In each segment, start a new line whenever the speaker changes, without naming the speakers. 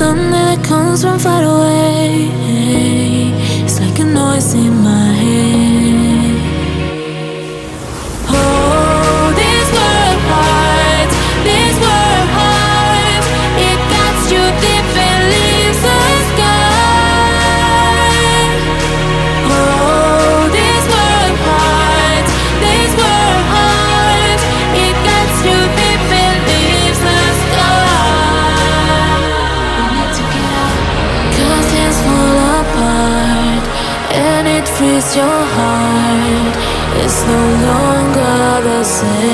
thunder that comes from far away. It's like a noise in my head. Oh, this world hurts, this world hurts. It cuts you deep and leaves the sky. Oh, this world hurts, this world hurts. It cuts you deep and leaves the sky. We need to get out. Curtains fall apart and it frees your heart. It's no longer the same.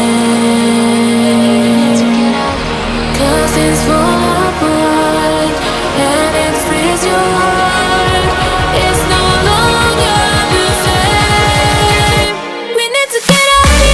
Curtains fall apart and it frees your heart. It's no longer the same. We need to get out of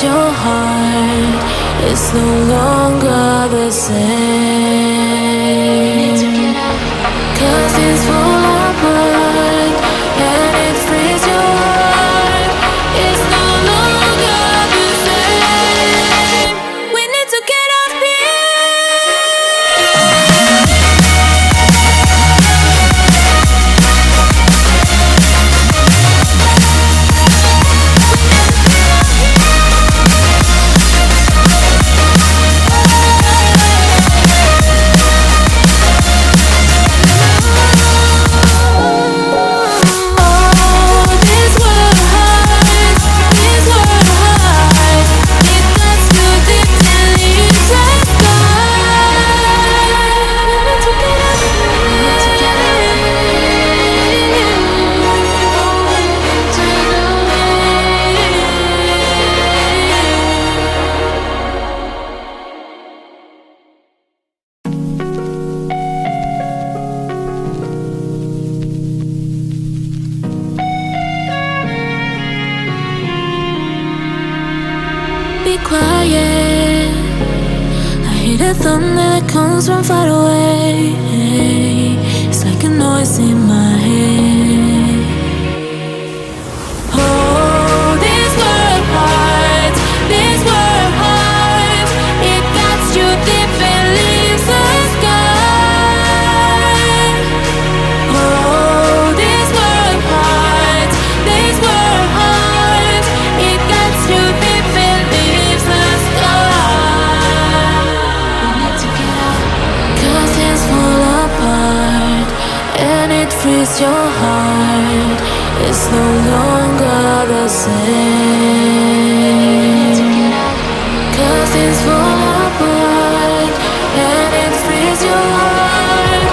your heart. It's no longer the same. Curtains fall apart and it frees your heart. It's no longer the same. We need to get up quiet. I hear the thunder that comes from far away. It's like a noise in my head. Oh, this world hurts, this world hurts. It cuts you deep and leaves the sky. Oh, this world hurts, this world hurts. It cuts you deep and leaves the sky. We need to get out. Curtains fall apart and it frees your heart. It's no longer the same. Curtains fall apart and it frees your heart.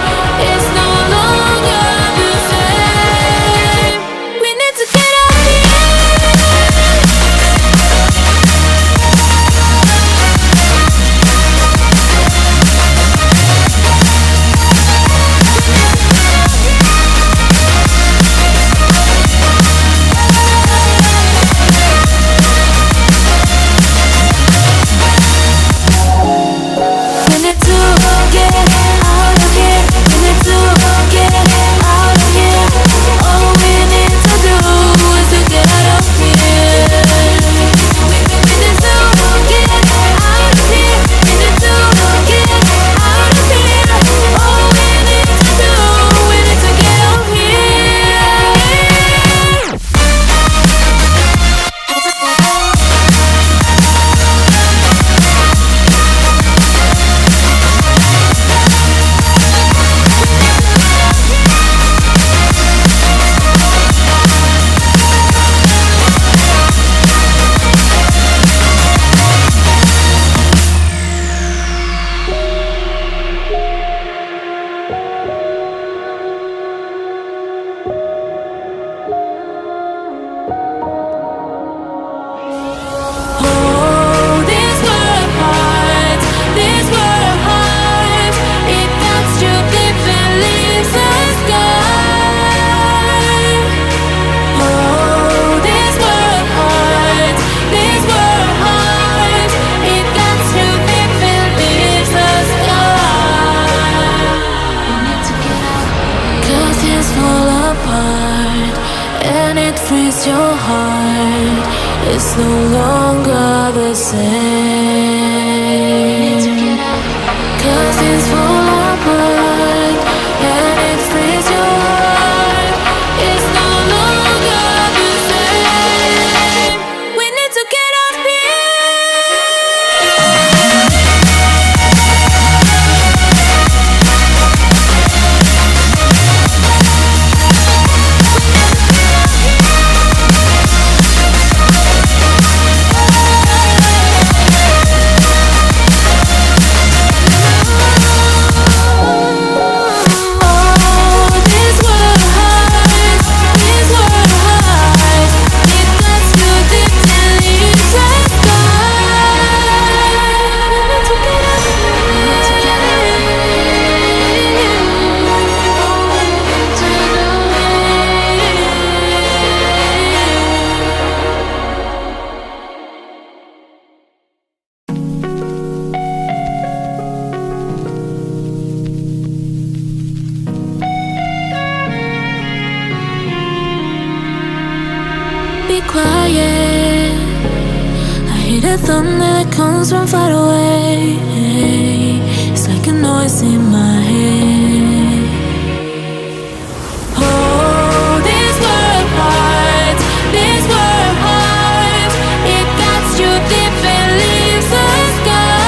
It's no longer the same. We need to get out of here. and it frees your heart. It's no longer the same. 'Cause things fall apart and it frees your heart. It's no longer the same. We need to get up here. Be quiet. I hear the thunder that comes from far away. It's like a noise in my head. Oh, these were hard. These were hard. It cuts you deep and leaves a scar.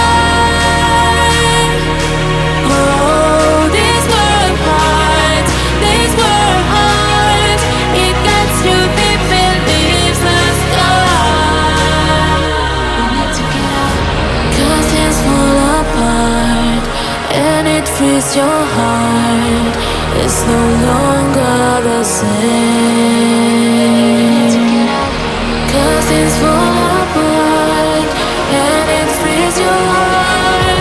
Oh, these were hard. These were hard. It cuts you deep and leaves a scar. We need to get out. 'Cause things fall apart and it frees your heart. It's no longer the same. 'Cause things fall apart and it frees your heart.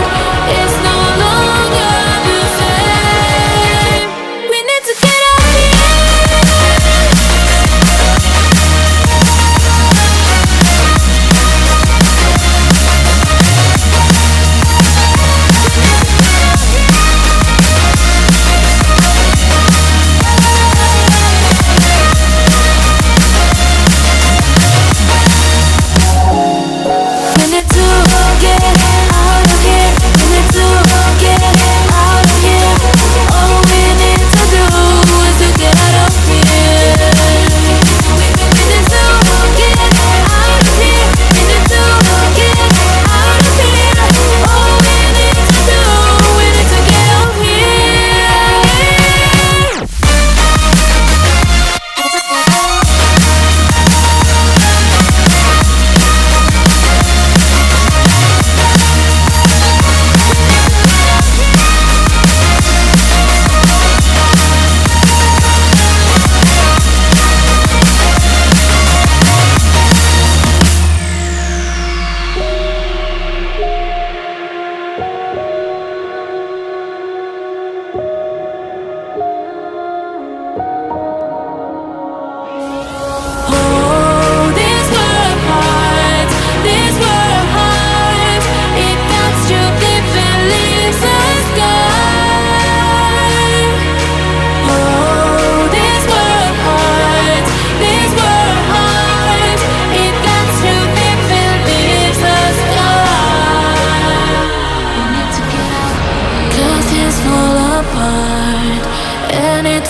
It's no longer the same. We need to get out of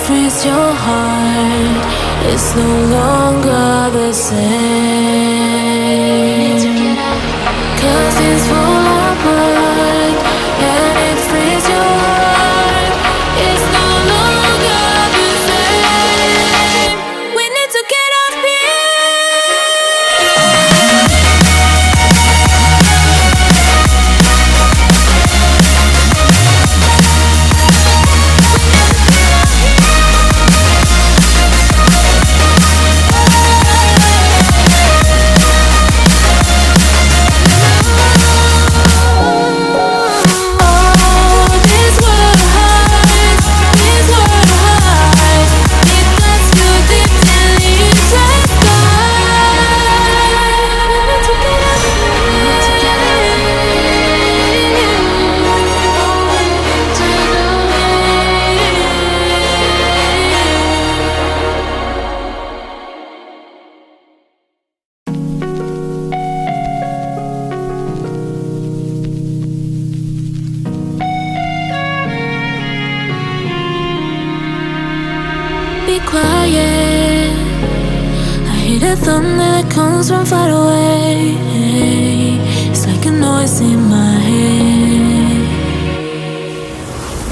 frees your heart. It's no longer the same. 'Cause things fall apart and it frees your heart. It's no longer the same. We need to get up here. be quiet. I hear the thunder that comes from far away. It's like a noise in my head.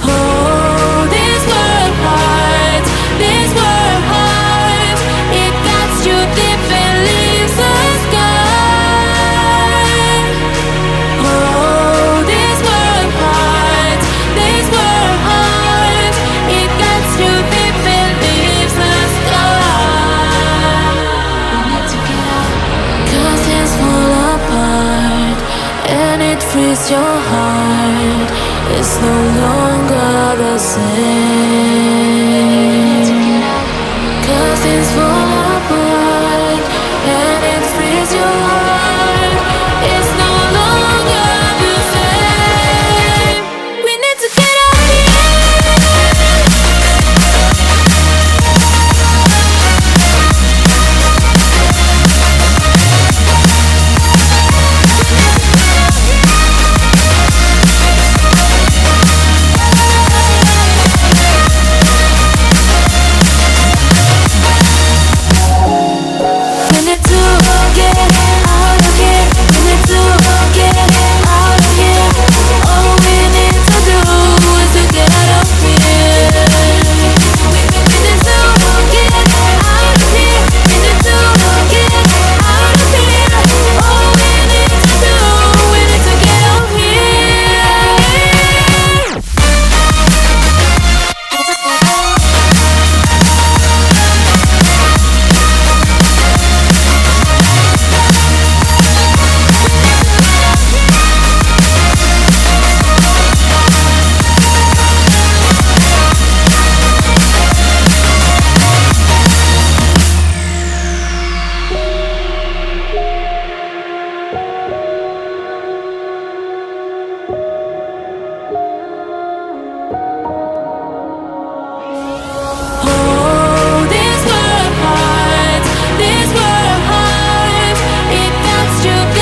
Oh, this world heart, this world heart, it cuts you deep and leaves a scar. Oh, this world heart, it cuts you deep and leaves a scar. We need to get out, 'cause things fall apart and it frees your heart. It's no longer the same.